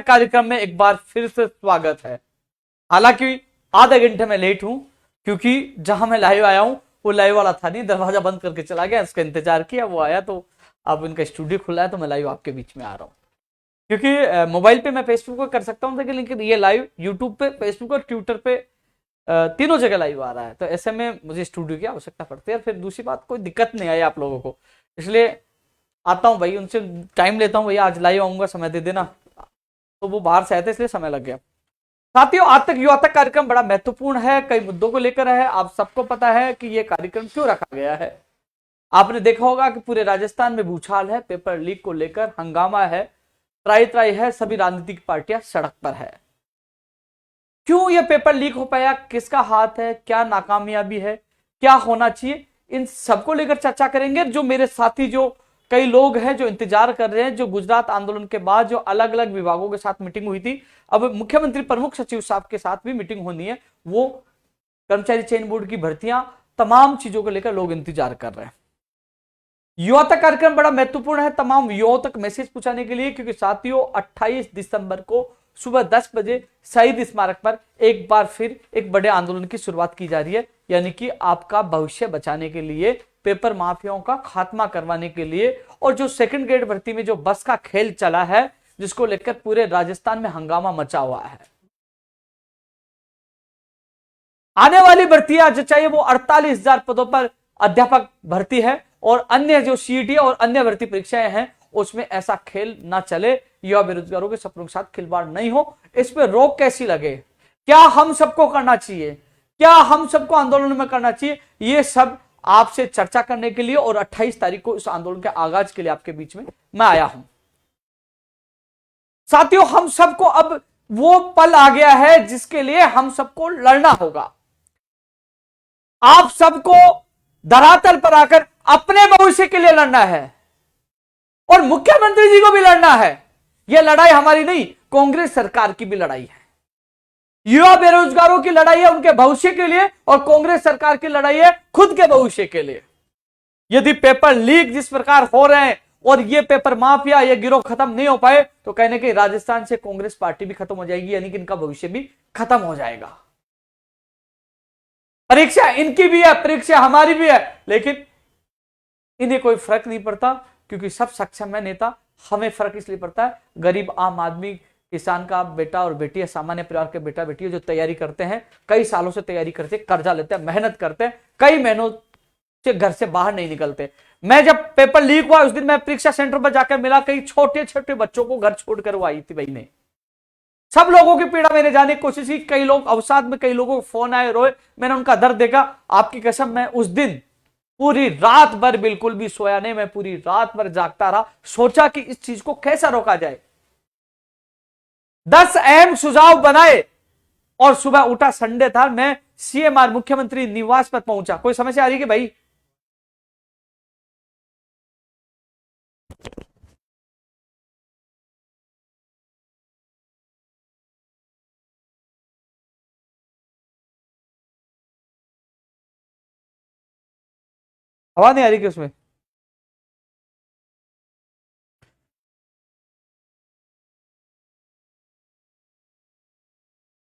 कार्यक्रम में एक बार फिर से स्वागत है। हालांकि आधे घंटे में लेट हूं क्योंकि जहां मैं लाइव आया हूं वो लाइव वाला था नहीं, दरवाजा बंद करके चला गया, इसका इंतजार किया, वो आया तो अब इनका स्टूडियो खुला है तो मैं लाइव आपके बीच में आ रहा हूं। क्योंकि मोबाइल पे मैं फेसबुक पे कर सकता हूं लेकिन ये लाइव यूट्यूब पे, फेसबुक और ट्विटर पे तीनों जगह लाइव आ रहा है, तो ऐसे में मुझे स्टूडियो की आवश्यकता पड़ती है। फिर दूसरी बात, कोई दिक्कत नहीं आई आप लोगों को, इसलिए आता हूँ भाई, उनसे टाइम लेता हूँ, भैया आज लाइव आऊंगा, समय दे देना, तो वो बाहर से आए थे इसलिए समय लग गया। साथियों, आज तक युवा तक कार्यक्रम बड़ा महत्वपूर्ण है, कई मुद्दों को लेकर है। आप सबको पता है कि यह कार्यक्रम क्यों रखा गया है। आपने देखा होगा कि पूरे राजस्थान में भूचाल है, पेपर लीक को लेकर हंगामा है, त्राई त्राई है, सभी राजनीतिक पार्टियां सड़क पर है। क्यों यह पेपर लीक हो पाया, किसका हाथ है, क्या नाकामयाबी है, क्या होना चाहिए, इन सबको लेकर चर्चा करेंगे। जो मेरे साथी, जो कई लोग हैं जो इंतजार कर रहे हैं, जो गुजरात आंदोलन के बाद जो अलग अलग विभागों के साथ मीटिंग हुई थी, अब मुख्यमंत्री प्रमुख सचिव साहब के साथ भी मीटिंग होनी है, वो कर्मचारी चयन बोर्ड की भर्तियां, तमाम चीजों को लेकर लोग इंतजार कर रहे हैं। युवा तक कार्यक्रम बड़ा महत्वपूर्ण है तमाम युवाओं तक मैसेज पहुंचाने के लिए, क्योंकि साथियों 28 दिसंबर को सुबह 10 बजे शहीद स्मारक पर एक बार फिर एक बड़े आंदोलन की शुरुआत की जा रही है, यानी कि आपका भविष्य बचाने के लिए, पेपर माफियाओं का खात्मा करवाने के लिए, और जो सेकंड ग्रेड भर्ती में जो बस का खेल चला है, जिसको लेकर पूरे राजस्थान में हंगामा मचा हुआ है। आने वाली भर्तियां जो चाहिए वो 48,000 पदों पर अध्यापक भर्ती है, और अन्य जो सीईटी और अन्य भर्ती परीक्षाएं हैं उसमें ऐसा खेल ना चले, युवा बेरोजगारों के सपनों के साथ खिलवाड़ नहीं हो। इस पर रोक कैसी लगे, क्या हम सबको करना चाहिए, क्या हम सबको आंदोलन में करना चाहिए, ये सब आपसे चर्चा करने के लिए और 28 तारीख को इस आंदोलन के आगाज के लिए आपके बीच में मैं आया हूं। साथियों, हम सबको अब वो पल आ गया है जिसके लिए हम सबको लड़ना होगा। आप सबको धरातल पर आकर अपने भविष्य के लिए लड़ना है और मुख्यमंत्री जी को भी लड़ना है। यह लड़ाई हमारी नहीं, कांग्रेस सरकार की भी लड़ाई है। युवा बेरोजगारों की लड़ाई है उनके भविष्य के लिए, और कांग्रेस सरकार की लड़ाई है खुद के भविष्य के लिए। यदि पेपर लीक जिस प्रकार हो रहे हैं और ये पेपर माफिया, ये गिरोह खत्म नहीं हो पाए, तो कहने के राजस्थान से कांग्रेस पार्टी भी खत्म हो जाएगी, यानी कि इनका भविष्य भी खत्म हो जाएगा। परीक्षा इनकी भी है, परीक्षा हमारी भी है, लेकिन इन्हें कोई फर्क नहीं पड़ता, क्योंकि सब सक्षम है नेता। हमें फर्क इसलिए पड़ता है, गरीब आम आदमी, किसान का बेटा और बेटी है, सामान्य परिवार के बेटा बेटी है, जो तैयारी करते हैं, कई सालों से तैयारी करते हैं, कर्जा लेते हैं, मेहनत करते हैं, कई महीनों से घर से बाहर नहीं निकलते। मैं जब पेपर लीक हुआ उस दिन मैं परीक्षा सेंटर पर जाकर मिला, कई छोटे छोटे बच्चों को घर छोड़कर वो आई थी भाई ने। सब लोगों की पीड़ा मैंने जाने की कोशिश की, कई लोग अवसाद में, कई लोगों को फोन आए, रोए, मैंने उनका दर्द देखा। आपकी कसम, मैं उस दिन पूरी रात भर बिल्कुल भी सोया नहीं, मैं पूरी रात भर जागता रहा, सोचा कि इस चीज को कैसा रोका जाए। 10 अहम सुझाव बनाए और सुबह उठा, संडे था, मैं सीएमआर मुख्यमंत्री निवास पर पहुंचा। कोई समस्या आ रही कि भाई? आवाज नहीं आ रही कि उसमें?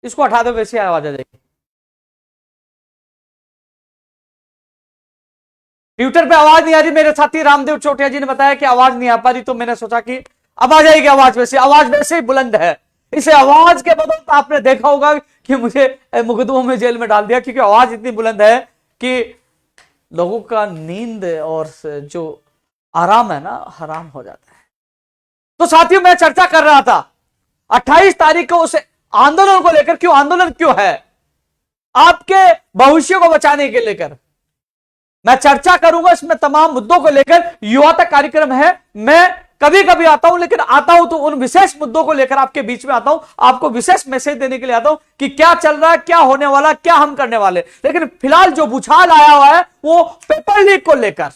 इसको हटा दो, वैसे आवाज आ जाएगी। ट्विटर पे आवाज नहीं आ रही, मेरे साथी रामदेव चोटिया जी ने बताया कि आवाज नहीं आ पा रही, तो मैंने सोचा कि अब आ जाएगी आवाज। वैसे ही बुलंद है। इसे आवाज के बदौलत तो आपने देखा होगा कि मुझे मुकदमों में जेल में डाल दिया, क्योंकि आवाज इतनी बुलंद है कि लोगों का नींद और जो आराम है ना, हराम हो जाता है। तो साथियों, मैं चर्चा कर रहा था 28 तारीख को उस आंदोलन को लेकर। क्यों आंदोलन क्यों है? आपके भविष्य को बचाने के लेकर मैं चर्चा करूंगा, इसमें तमाम मुद्दों को लेकर। युवा तक कार्यक्रम है, मैं कभी कभी आता हूं, लेकिन आता हूं तो उन विशेष मुद्दों को लेकर आपके बीच में आता हूं, आपको विशेष मैसेज देने के लिए आता हूं कि क्या चल रहा है, क्या होने वाला, क्या हम करने वाले। लेकिन फिलहाल जो भूचाल आया हुआ है वो पेपर लीक को लेकर,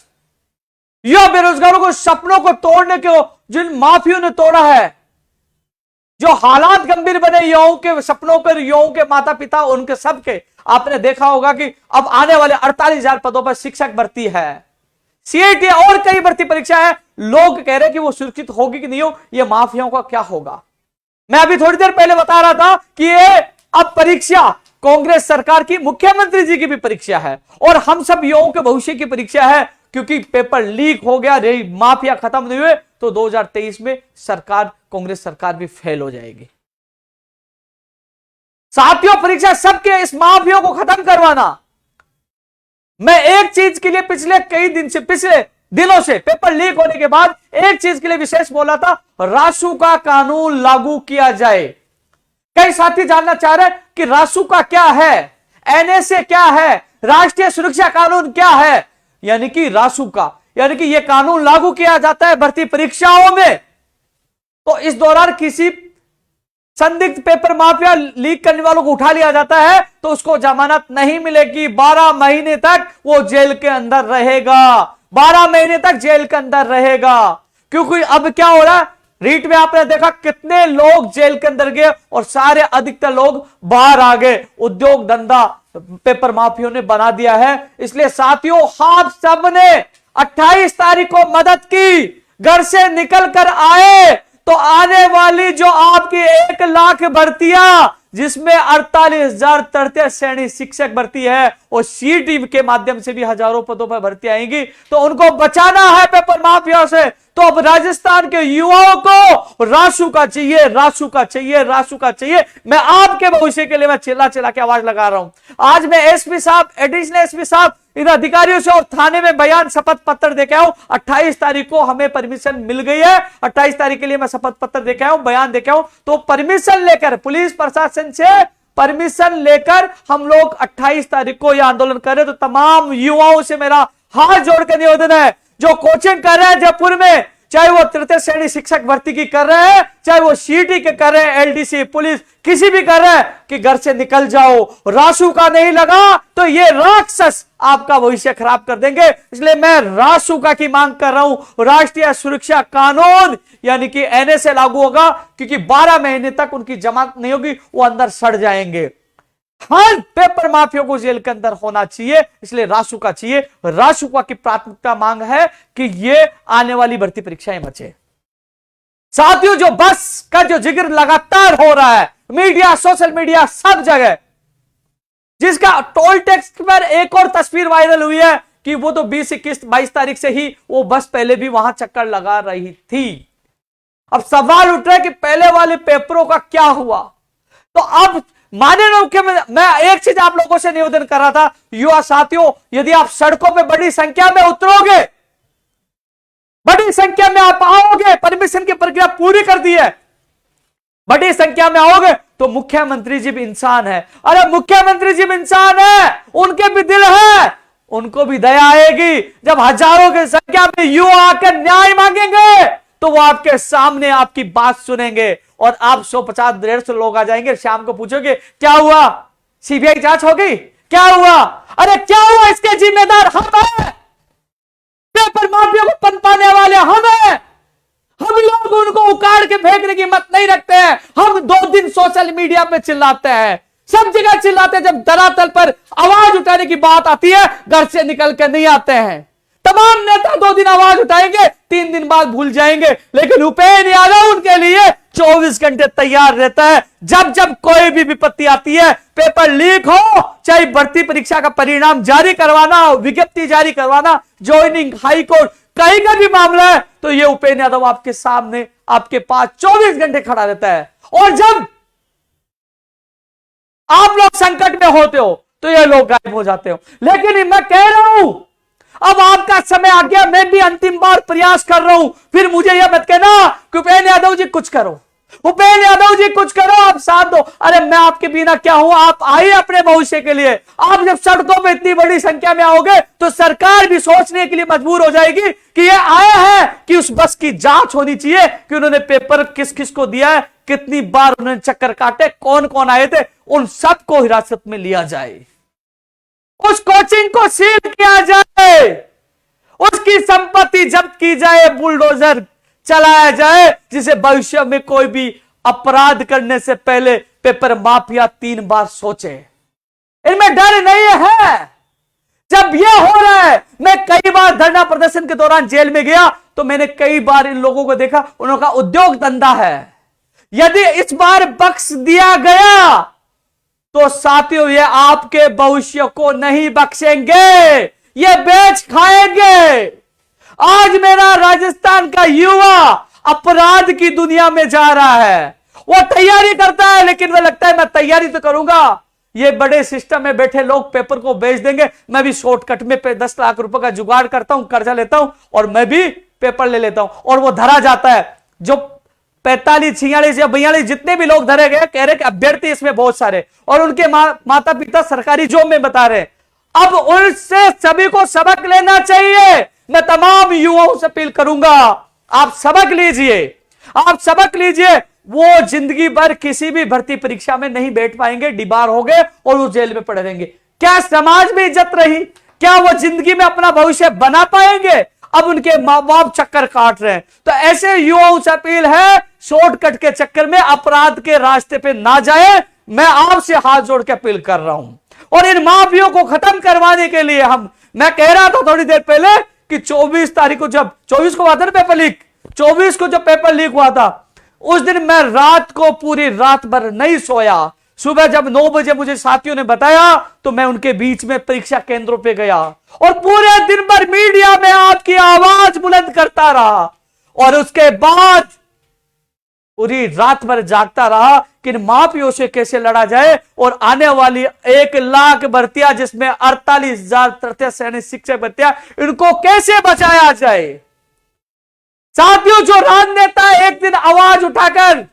युवा बेरोजगारों को सपनों को तोड़ने के, जिन माफियों ने तोड़ा है, जो हालात गंभीर बने युवाओं के सपनों पर, युवाओं के माता पिता, उनके सबके। आपने देखा होगा कि अब आने वाले 48,000 पदों पर शिक्षक भर्ती है, सीईटी और कई भर्ती परीक्षा है। लोग कह रहे हैं कि वो सुरक्षित होगी कि नहीं हो, ये माफियाओं का क्या होगा। मैं अभी थोड़ी देर पहले बता रहा था कि ये अब परीक्षा कांग्रेस सरकार की, मुख्यमंत्री जी की भी परीक्षा है और हम सब युवाओं के भविष्य की परीक्षा है, क्योंकि पेपर लीक हो गया, माफिया खत्म नहीं हुए तो 2023 में सरकार, कांग्रेस सरकार भी फेल हो जाएगी। साथियों, परीक्षा सबके इस माफिया को खत्म करवाना। मैं एक चीज के लिए पिछले दिनों से पेपर लीक होने के बाद एक चीज के लिए विशेष बोला था, रासू का कानून लागू किया जाए। कई साथी जानना चाह रहे हैं कि रासू का क्या है, एनएसए क्या है, राष्ट्रीय सुरक्षा कानून क्या है। यानी कि रासू का, यानी कि यह कानून लागू किया जाता है भर्ती परीक्षाओं में, तो इस दौरान किसी संदिग्ध पेपर माफिया लीक करने वालों को उठा लिया जाता है तो उसको जमानत नहीं मिलेगी, 12 महीने तक वो जेल के अंदर रहेगा, 12 महीने तक जेल के अंदर रहेगा। क्योंकि अब क्या हो रहा है, रीट में आपने देखा कितने लोग जेल के अंदर गए और सारे अधिकतर लोग बाहर आ गए। उद्योग धंधा पेपर माफियों ने बना दिया है। इसलिए साथियों, आप सबने 28 तारीख को मदद की, घर से निकल कर आए तो आने वाली जो आपकी 1 लाख भर्तियां, जिसमें 48,000 तृतीय श्रेणी शिक्षक भर्ती है और सीटी के माध्यम से भी हजारों पदों पर भर्ती आएंगी, तो उनको बचाना है पेपर माफिया से। तो अब राजस्थान के युवाओं को रासू का चाहिए, रासू का चाहिए, रासू का चाहिए। मैं आपके भविष्य के लिए मैं चिल्ला चिल्ला के आवाज लगा रहा हूं। आज मैं एसपी साहब, एडिशनल एसपी साहब, इन अधिकारियों से और थाने में बयान शपथ पत्र देके आऊं। 28 तारीख को हमें परमिशन मिल गई है, 28 तारीख के लिए मैं शपथ पत्र देके आऊं, बयान देके आऊं। तो परमिशन लेकर, पुलिस प्रशासन से परमिशन लेकर हम लोग 28 तारीख को यह आंदोलन करें। तो तमाम युवाओं से मेरा हाथ जोड़कर निवेदन है, जो कोचिंग कर रहे हैं जयपुर में, चाहे वो तृतीय श्रेणी शिक्षक भर्ती की कर रहे हैं, चाहे वो सीटी के कर रहे हैं, एलडीसी, पुलिस, किसी भी कर रहे हैं, कि घर से निकल जाओ। रासू का नहीं लगा तो ये राक्षस आपका भविष्य खराब कर देंगे। इसलिए मैं रासू का की मांग कर रहा हूं। राष्ट्रीय सुरक्षा कानून यानी कि एनएसए लागू होगा, क्योंकि 12 महीने तक उनकी जमानत नहीं होगी, वो अंदर सड़ जाएंगे। हर पेपर माफियों को जेल के अंदर होना चाहिए, इसलिए रासुका चाहिए। रासुका की प्राथमिकता मांग है कि ये आने वाली भर्ती परीक्षाएं बचे। साथियों, जो बस का जो जिक्र लगातार हो रहा है, मीडिया, सोशल मीडिया, सब जगह, जिसका टोल टैक्स पर एक और तस्वीर वायरल हुई है कि वो तो 20-21-22 तारीख से ही वो बस पहले भी वहां चक्कर लगा रही थी। अब सवाल उठ रहा है कि पहले वाले पेपरों का क्या हुआ। तो अब माननीय मुख्यमंत्री, मैं एक चीज आप लोगों से निवेदन कर रहा था, युवा साथियों, यदि आप सड़कों पे बड़ी संख्या में उतरोगे, बड़ी संख्या में आप आओगे, परमिशन की प्रक्रिया पूरी कर दी है, बड़ी संख्या में आओगे, तो मुख्यमंत्री जी भी इंसान है। अरे मुख्यमंत्री जी भी इंसान है, उनके भी दिल है, उनको भी दया आएगी। जब हजारों की संख्या में युवा आकर न्याय मांगेंगे तो वो आपके सामने आपकी बात सुनेंगे और आप 150-150 लोग आ जाएंगे। शाम को पूछोगे क्या हुआ, सीबीआई जांच होगी, क्या हुआ, अरे क्या हुआ, इसके जिम्मेदार हम हैं, पेपर माफिया को पनपाने वाले हम हैं। हम लोग उनको उखाड़ के फेंकने की हिम्मत नहीं रखते हैं। हम 2 दिन सोशल मीडिया पे चिल्लाते हैं, सब जगह चिल्लाते हैं, जब धरातल पर आवाज उठाने की बात आती है घर से निकल कर नहीं आते हैं। तमाम नेता 2 दिन आवाज उठाएंगे, 3 दिन बाद भूल जाएंगे, लेकिन उपेंद्र यादव उनके लिए 24 घंटे तैयार रहता है। जब जब कोई भी विपत्ति आती है, पेपर लीक हो, चाहे भर्ती परीक्षा का परिणाम जारी करवाना हो, विज्ञप्ति जारी करवाना, ज्वाइनिंग, हाई कोर्ट, कहीं का भी मामला है, तो ये उपेंद्र यादव आपके सामने, आपके पास 24 घंटे खड़ा रहता है। और जब आप लोग संकट में होते हो तो ये लोग गायब हो जाते हो। लेकिन मैं कह रहा हूं, अब आपका समय आ गया, मैं भी अंतिम बार प्रयास कर रहा हूं। फिर मुझे यह मत कहना कि उपेंद्र यादव जी कुछ करो, उपेंद्र यादव जी कुछ करो, आप साथ दो। अरे मैं आपके बिना क्या हूं, आप आइए अपने भविष्य के लिए। आप जब सड़कों पे इतनी बड़ी संख्या में आओगे तो सरकार भी सोचने के लिए मजबूर हो जाएगी कि ये आया है कि उस बस की जांच होनी चाहिए कि उन्होंने पेपर किस किस को दिया है, कितनी बार उन्होंने चक्कर काटे, कौन कौन आए थे, उन सबको हिरासत में लिया जाए, उस कोचिंग को सील किया जाए, उसकी संपत्ति जब्त की जाए, बुलडोजर चलाया जाए, जिसे भविष्य में कोई भी अपराध करने से पहले पेपर माफिया 3 बार सोचे। इनमें डर नहीं है। जब यह हो रहा है, मैं कई बार धरना प्रदर्शन के दौरान जेल में गया तो मैंने कई बार इन लोगों को देखा, उन्होंने कहा उद्योग धंधा है, यदि इस बार बख्श दिया गया तो साथियों ये आपके भविष्य को नहीं बख्शेंगे, ये बेच खाएंगे। आज मेरा राजस्थान का युवा अपराध की दुनिया में जा रहा है, वो तैयारी करता है, लेकिन वह लगता है मैं तैयारी तो करूंगा, ये बड़े सिस्टम में बैठे लोग पेपर को बेच देंगे, मैं भी शॉर्टकट में 10 लाख रुपए का जुगाड़ करता हूं, कर्जा लेता हूं और मैं भी पेपर ले लेता हूं, और वो धरा जाता है। जो 45, 46 या 42 जितने भी लोग धरे गए, कह रहे कि अभ्यर्थी इसमें बहुत सारे, और उनके माता पिता सरकारी जॉब में बता रहे। अब उनसे सभी को सबक लेना चाहिए। मैं तमाम युवाओं से अपील करूंगा, आप सबक लीजिए, आप सबक लीजिए। वो जिंदगी भर किसी भी भर्ती परीक्षा में नहीं बैठ पाएंगे, डिबार हो गए और वो जेल में पड़े रहेंगे। क्या समाज में इज्जत रही? क्या वो जिंदगी में अपना भविष्य बना पाएंगे? अब उनके मां बाप चक्कर काट रहे हैं। तो ऐसे युवाओं से अपील है, शॉर्टकट के चक्कर में अपराध के रास्ते पे ना जाए। मैं आपसे हाथ जोड़ के अपील कर रहा हूं, और इन माफियों को खत्म करवाने के लिए मैं कह रहा था थोड़ी देर पहले कि 24 तारीख को, जब 24 को हुआ था ना पेपर लीक, 24 को जब पेपर लीक हुआ था, उस दिन मैं रात को पूरी रात भर नहीं सोया। सुबह जब 9 बजे मुझे साथियों ने बताया तो मैं उनके बीच में परीक्षा केंद्रों पे गया और पूरे दिन भर मीडिया में आपकी आवाज बुलंद करता रहा, और उसके बाद पूरी रात भर जागता रहा कि इन माफियों से कैसे लड़ा जाए, और आने वाली 1 लाख भर्तियां, जिसमें 48,000 तृतीय सैनिक शिक्षक भर्तियां, इनको कैसे बचाया जाए। साथियों, जो राजनेता एक दिन आवाज उठाकर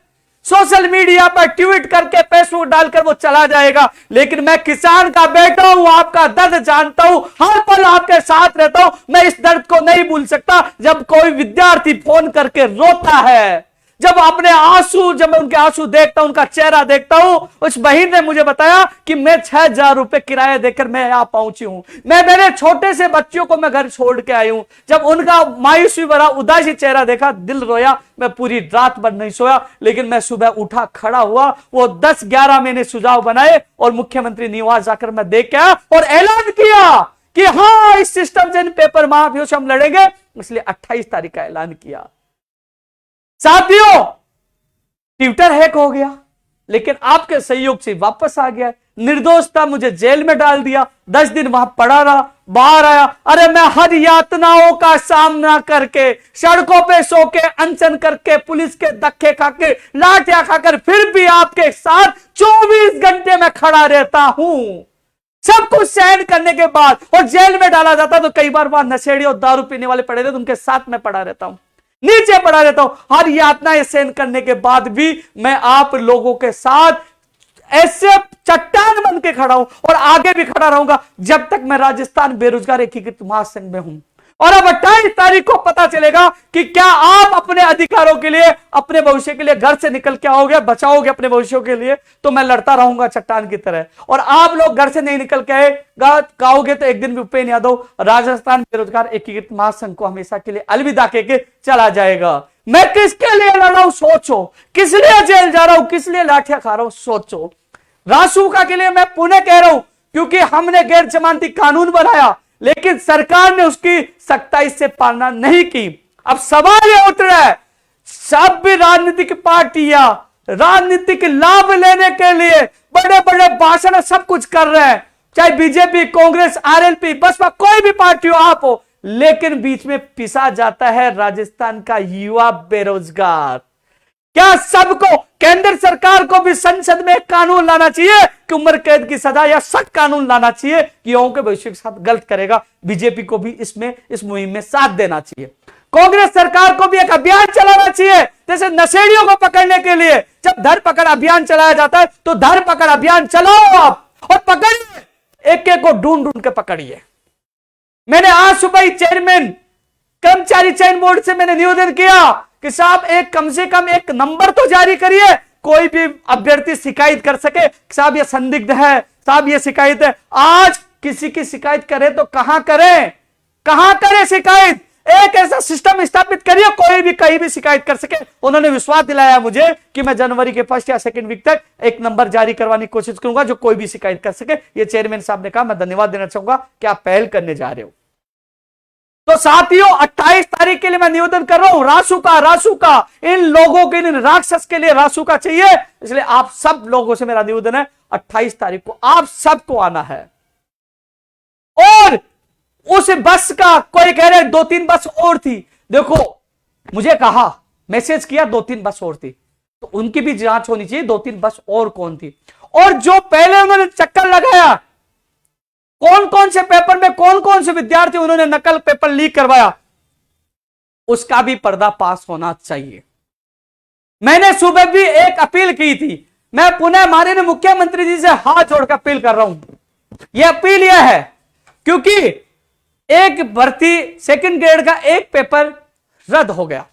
सोशल मीडिया पर ट्वीट करके फेसबुक डालकर वो चला जाएगा, लेकिन मैं किसान का बेटा हूं, आपका दर्द जानता हूं, हर पल आपके साथ रहता हूं। मैं इस दर्द को नहीं भूल सकता जब कोई विद्यार्थी फोन करके रोता है, जब अपने आंसू, जब मैं उनके आंसू देखता हूं, उनका चेहरा देखता हूं। उस बहन ने मुझे बताया कि मैं 6,000 रुपए किराया देकर मैं यहां पहुंची हूं, मैं मेरे छोटे से बच्चों को मैं घर छोड़ के आई हूं। जब उनका मायूसी भरा उदासी चेहरा देखा, दिल रोया। मैं पूरी रात भर नहीं सोया, लेकिन मैं सुबह उठा, खड़ा हुआ, वो 10-11 मैंने सुझाव बनाए और मुख्यमंत्री निवास जाकर मैं देख के आया और ऐलान किया कि हाँ, इस सिस्टम से, इन पेपर माफियों से हम लड़ेंगे। इसलिए 28 तारीख का ऐलान किया। साथियों, ट्विटर हैक हो गया, लेकिन आपके सहयोग से वापस आ गया। निर्दोष था, मुझे जेल में डाल दिया, 10 दिन वहां पड़ा रहा, बाहर आया। अरे मैं हर यातनाओं का सामना करके, सड़कों पे सो के, अनशन करके, पुलिस के धक्के खाके, लाठियां खाकर, फिर भी आपके साथ 24 घंटे में खड़ा रहता हूं। सब कुछ सहन करने के बाद, और जेल में डाला जाता तो कई बार वहां नशेड़ी और दारू पीने वाले पड़े थे, तो उनके साथ में पड़ा रहता हूं, नीचे पड़ा रहता हूं। हर यातनाएं सहन करने के बाद भी मैं आप लोगों के साथ ऐसे चट्टान बन के खड़ा हूं, और आगे भी खड़ा रहूंगा जब तक मैं राजस्थान बेरोजगार एकीकृत महासंघ में हूं। और अब 28 तारीख को पता चलेगा कि क्या आप अपने अधिकारों के लिए, अपने भविष्य के लिए घर से निकल के आओगे, बचाओगे अपने भविष्य के लिए, तो मैं लड़ता रहूंगा चट्टान की तरह। और आप लोग घर से नहीं निकल के आओगे तो एक दिन भी उपेंद्र यादव राजस्थान बेरोजगार एकीकृत महासंघ को हमेशा के लिए अलविदा कहके चला जाएगा। मैं किसके लिए लड़ रहा हूं सोचो, किस लिए जेल जा रहा हूं, किस लिए लाठियां खा रहा हूं सोचो। रासुका के लिए मैं पुनः कह रहा हूं, क्योंकि हमने गैर जमानती कानून बनाया, लेकिन सरकार ने उसकी सख्ताई से पालना नहीं की। अब सवाल यह उठ रहा है, सब भी राजनीतिक पार्टियां राजनीतिक लाभ लेने के लिए बड़े बड़े भाषण सब कुछ कर रहे हैं, चाहे बीजेपी, कांग्रेस, आरएलपी, बसपा, कोई भी पार्टी हो, आप हो, लेकिन बीच में पिसा जाता है राजस्थान का युवा बेरोजगार। क्या सबको, केंद्र सरकार को भी संसद में कानून लाना चाहिए कि उम्र कैद की सजा या सख्त कानून लाना चाहिए कि युवाओं के भविष्य के साथ गलत करेगा। बीजेपी को भी इसमें, इस मुहिम में साथ देना चाहिए। कांग्रेस सरकार को भी एक अभियान चलाना चाहिए, जैसे नशेड़ियों को पकड़ने के लिए जब धरपकड़ अभियान चलाया जाता है, तो धरपकड़ अभियान चलाओ आप, और पकड़िए, एक एक को ढूंढ ढूंढ के पकड़िए। मैंने आज सुबह ही चेयरमैन, कर्मचारी चयन बोर्ड से मैंने निवेदन किया कि साहब एक कम से कम एक नंबर तो जारी करिए, कोई भी अभ्यर्थी शिकायत कर सके, साहब ये संदिग्ध है, साहब ये शिकायत है। आज किसी की शिकायत करे तो कहां करें, कहां करें शिकायत? एक ऐसा सिस्टम स्थापित करिए, कोई भी कहीं भी शिकायत कर सके। उन्होंने विश्वास दिलाया मुझे कि मैं जनवरी के 1 या 2 वीक तक एक नंबर जारी करवाने की कोशिश करूंगा जो कोई भी शिकायत कर सके। ये चेयरमैन साहब ने कहा, मैं धन्यवाद देना चाहूंगा कि आप पहल करने जा रहे हो। तो साथियों 28 तारीख के लिए मैं निवेदन कर रहा हूं, रासुका इन लोगों के, इन राक्षस के लिए रासुका चाहिए। इसलिए आप सब लोगों से मेरा निवेदन है 28 तारीख को आप सबको आना है। और उस बस का कोई कह रहे 2-3 बस और थी, देखो मुझे कहा, मैसेज किया 2-3 बस और थी, तो उनकी भी जांच होनी चाहिए 2-3 बस और कौन थी। और जो पहले उन्होंने चक्कर लगाया, कौन कौन से पेपर में कौन कौन से विद्यार्थी उन्होंने नकल पेपर लीक करवाया, उसका भी पर्दाफाश होना चाहिए। मैंने सुबह भी एक अपील की थी, मैं पुनः माननीय मुख्यमंत्री जी से हाथ जोड़कर अपील कर रहा हूं। यह अपील यह है क्योंकि एक भर्ती सेकंड ग्रेड का एक पेपर रद्द हो गया,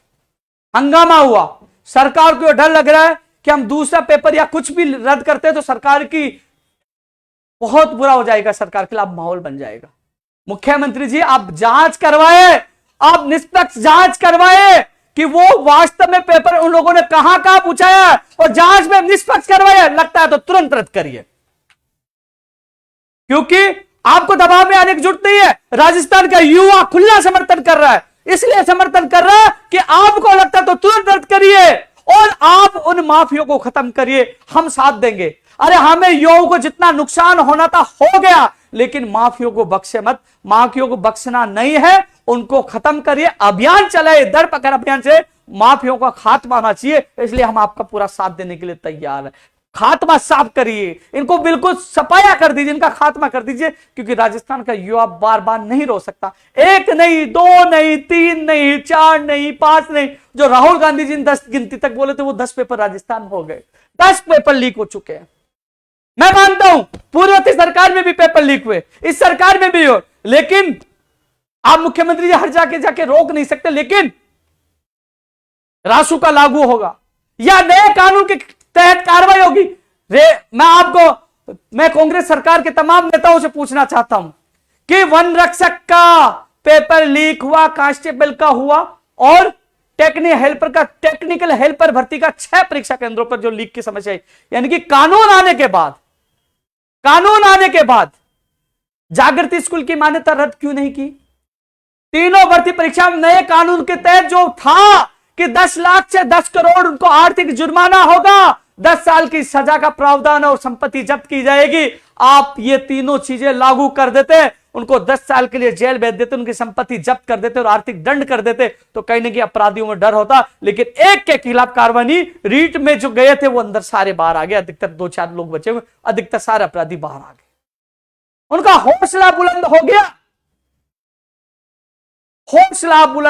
हंगामा हुआ, सरकार को डर लग रहा है कि हम दूसरा पेपर या कुछ भी रद्द करते हैं तो सरकार की बहुत बुरा हो जाएगा, सरकार के खिलाफ माहौल बन जाएगा। मुख्यमंत्री जी आप जांच करवाए, आप निष्पक्ष जांच करवाए कि वो वास्तव में पेपर उन लोगों ने कहां कहां पूछा है, और जांच में निष्पक्ष करवाए, लगता है तो तुरंत रद्द करिए, क्योंकि आपको दबाव में आने की जरूरत नहीं है। राजस्थान का युवा खुला समर्थन कर रहा है, इसलिए समर्थन कर रहा है कि आपको लगता है तो तुरंत रद्द करिए और आप उन माफियों को खत्म करिए, हम साथ देंगे। अरे हमें युवाओं को जितना नुकसान होना था हो गया, लेकिन माफियों को बख्शे मत, माफियों को बख्शना नहीं है, उनको खत्म करिए, अभियान चलाए, दर पकड़ अभियान से माफियों का खात्मा होना चाहिए। इसलिए हम आपका पूरा साथ देने के लिए तैयार है। खात्मा साफ करिए, इनको बिल्कुल सफाया कर दीजिए, इनका खात्मा कर दीजिए, क्योंकि राजस्थान का युवा बार बार नहीं रो सकता। 1 नहीं, 2 नहीं, 3 नहीं, 4 नहीं, 5 नहीं, जो राहुल गांधी जी ने 10 गिनती तक बोले थे वो 10 पेपर राजस्थान हो गए, 10 पेपर लीक हो चुके हैं। मैं मानता हूं पूर्ववर्ती सरकार में भी पेपर लीक हुए, इस सरकार में भी हो, लेकिन आप मुख्यमंत्री जी हर जाके रोक नहीं सकते, लेकिन रासुका लागू होगा या नए कानून के तहत कार्रवाई होगी। मैं कांग्रेस सरकार के तमाम नेताओं से पूछना चाहता हूं कि वन रक्षक का पेपर लीक हुआ, कांस्टेबल का हुआ, और टेक्निकल हेल्पर भर्ती का 6 परीक्षा केंद्रों पर जो लीक की समस्या है, यानी कि कानून आने के बाद जागृति स्कूल की मान्यता रद्द क्यों नहीं की? तीनों भर्ती परीक्षा में नए कानून के तहत जो था कि 10 लाख से 10 करोड़ उनको आर्थिक जुर्माना होगा, 10 साल की सजा का प्रावधान और संपत्ति जब्त की जाएगी। आप ये तीनों चीजें लागू कर देते, उनको 10 साल के लिए जेल भेज देते, उनकी संपत्ति जब्त कर देते और आर्थिक दंड कर देते, तो कहीं ना कहीं अपराधियों में डर होता। लेकिन एक के खिलाफ कार्रवाई, रीट में जो गए थे वो अंदर सारे बाहर आ गए, अधिकतर 2-4 लोग बचे हुए, अधिकतर सारे अपराधी बाहर आ गए, उनका हौसला बुलंद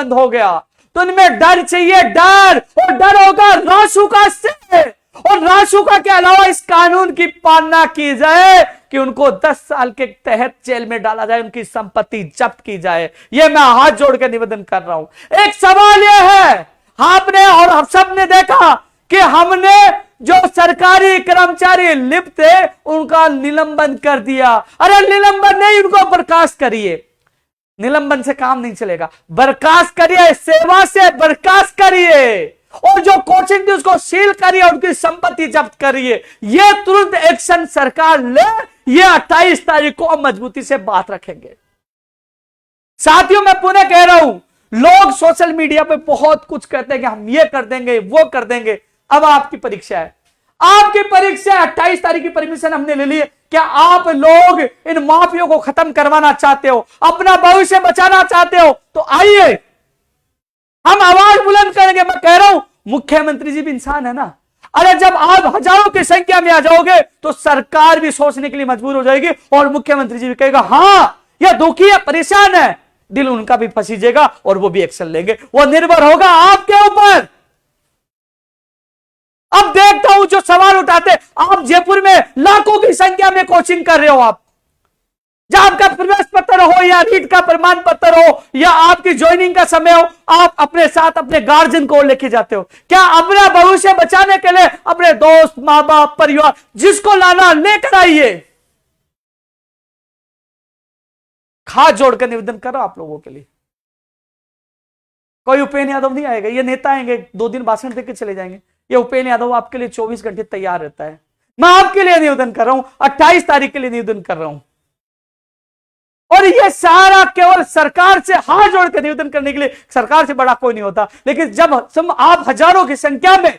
हो गया। तो इनमें डर चाहिए, डर, और डर होगा रासुका से, और रासुका के अलावा इस कानून की पालना की जाए कि उनको 10 साल के तहत जेल में डाला जाए, उनकी संपत्ति जब्त की जाए। यह मैं हाथ जोड़ के निवेदन कर रहा हूं। एक सवाल यह है, आपने और हम सब ने देखा कि हमने जो सरकारी कर्मचारी लिप्त थे उनका निलंबन कर दिया। अरे निलंबन नहीं, उनको बर्खास्त करिए, निलंबन से काम नहीं चलेगा, बर्खास्त करिए, सेवा से बर्खास्त करिए, और जो कोचिंग थी उसको सील करिए, उनकी संपत्ति जब्त करिए। यह तुरंत एक्शन सरकार ले, यह 28 तारीख को हम मजबूती से बात रखेंगे। साथियों मैं पुनः कह रहा हूं, लोग सोशल मीडिया पे बहुत कुछ कहते हैं कि हम ये कर देंगे, वो कर देंगे। अब आपकी परीक्षा है, आपकी परीक्षा 28 तारीख की परमिशन हमने ले ली है। क्या आप लोग इन माफियों को खत्म करवाना चाहते हो, अपना भविष्य बचाना चाहते हो, तो आइए हम आवाज बुलंद करेंगे। मैं कह रहा हूं मुख्यमंत्री जी भी इंसान है ना, अरे जब आप हजारों की संख्या में आ जाओगे तो सरकार भी सोचने के लिए मजबूर हो जाएगी, और मुख्यमंत्री जी भी कहेगा हां यह दुखी है, परेशान है, दिल उनका भी फंसीजेगा और वो भी एक्शन लेंगे। वो निर्भर होगा आपके ऊपर। अब देखता हूं जो सवाल उठाते, आप जयपुर में लाखों की संख्या में कोचिंग कर रहे हो, आप जहां आपका प्रवेश पत्र हो या नीट का प्रमाण पत्र हो या आपकी ज्वाइनिंग का समय हो, आप अपने साथ अपने गार्जियन को लेके जाते हो। क्या अपना भविष्य बचाने के लिए अपने दोस्त, मां बाप, परिवार, जिसको लाना लेकर आइए। हाथ जोड़कर निवेदन कर रहा हूं आप लोगों के लिए। कोई उपेंद्र यादव नहीं आएगा, ये नेता आएंगे 2 दिन भाषण देकर चले जाएंगे। ये उपेंद्र यादव आपके लिए 24 घंटे तैयार रहता है। मैं आपके लिए निवेदन कर रहा हूं, 28 तारीख के लिए निवेदन कर रहा हूं। और ये सारा केवल सरकार से हाथ जोड़कर निवेदन करने के लिए, सरकार से बड़ा कोई नहीं होता, लेकिन जब आप हजारों की संख्या में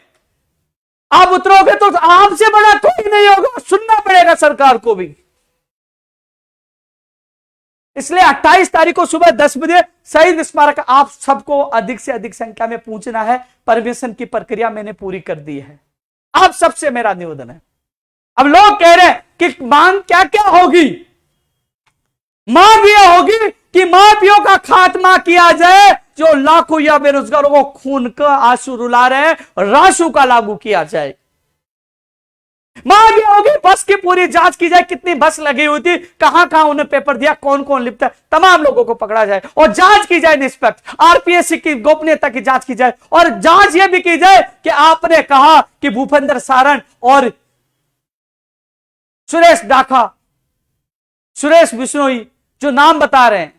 आप उतरोगे तो आपसे बड़ा कोई नहीं होगा, सुनना पड़ेगा सरकार को भी। इसलिए 28 तारीख को सुबह 10 बजे शहीद स्मारक आप सबको अधिक से अधिक संख्या में पहुंचना है। परमिशन की प्रक्रिया मैंने पूरी कर दी है, आप सबसे मेरा निवेदन है। अब लोग कह रहे हैं कि मांग क्या क्या होगी, मांग यह होगी कि माफियों का खात्मा किया जाए, जो लाखों या बेरोजगारों को खून का आंसू रुला रहे हैं, राशु का लागू किया जाए। मांग यह होगी बस की पूरी जांच की जाए, कितनी बस लगी हुई थी, कहां कहां उन्हें पेपर दिया, कौन कौन लिप्त है, तमाम लोगों को पकड़ा जाए और जांच की जाए निष्पक्ष। आरपीएससी की गोपनीयता की जांच की जाए और जांच यह भी की जाए कि आपने कहा कि भूपेंद्र सारण और सुरेश डाखा, सुरेश बिश्नोई जो नाम बता रहे हैं,